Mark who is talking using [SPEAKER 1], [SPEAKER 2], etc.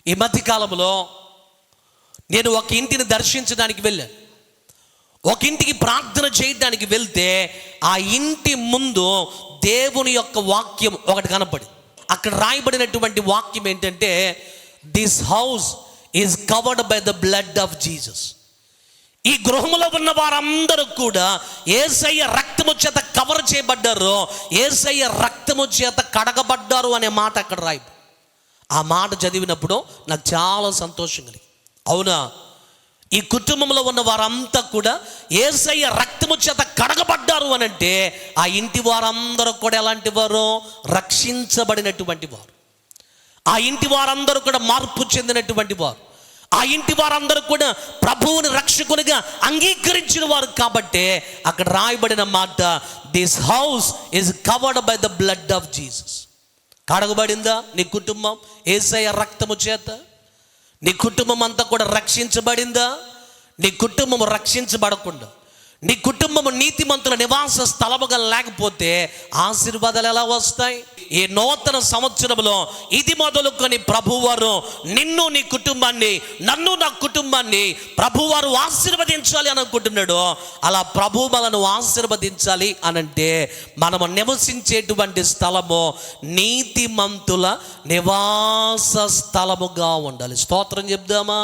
[SPEAKER 1] ఈ మధ్య కాలంలో నేను ఒక ఇంటిని దర్శించడానికి వెళ్ళాను. ఒక ఇంటికి ప్రార్థన చేయడానికి వెళ్తే ఆ ఇంటి ముందు దేవుని యొక్క వాక్యం ఒకటి కనపడి, అక్కడ రాయబడినటువంటి వాక్యం ఏంటంటే, this house is covered by the blood of Jesus. ఈ గృహంలో ఉన్న వారందరూ కూడా యేసయ్య రక్తము చేత కవర్ చేయబడ్డారు, యేసయ్య రక్తము చేత కడగబడ్డారు అనే మాట అక్కడ రాయి. ఆ మాట చదివినప్పుడు నాకు చాలా సంతోషం కలిగింది. అవునా, ఈ కుటుంబంలో ఉన్న వారంతా కూడా యేసయ్య రక్తము చేత కడగబడ్డారు అని అంటే ఆ ఇంటి వారందరూ కూడా ఎలాంటి వారు? రక్షించబడినటువంటి వారు. ఆ ఇంటి వారందరూ కూడా మార్పు చెందినటువంటి వారు. ఆ ఇంటి వారందరూ కూడా ప్రభువుని రక్షకునిగా అంగీకరించిన వారు. కాబట్టి అక్కడ రాయబడిన మాట, this house is covered by the blood of Jesus. కడగబడిందా నీ కుటుంబం యేసయ్య రక్తము చేత? నీ కుటుంబం అంతా కూడా రక్షించబడిందా? నీ కుటుంబం రక్షించబడకుండా, నీ కుటుంబము నీతిమంతుల నివాస స్థలముగా లేకపోతే ఆశీర్వాదాలు ఎలా వస్తాయి? ఈ నూతన సంవత్సరంలో ఇది మొదలుకొని ప్రభువారు నిన్ను, నీ కుటుంబాన్ని, నన్ను, నా కుటుంబాన్ని ప్రభువారు ఆశీర్వదించాలి అని అనుకుంటున్నాడు. అలా ప్రభు మనను ఆశీర్వదించాలి అనంటే మనము నివసించేటువంటి స్థలము నీతిమంతుల నివాస స్థలముగా ఉండాలి. స్తోత్రం చెప్దామా?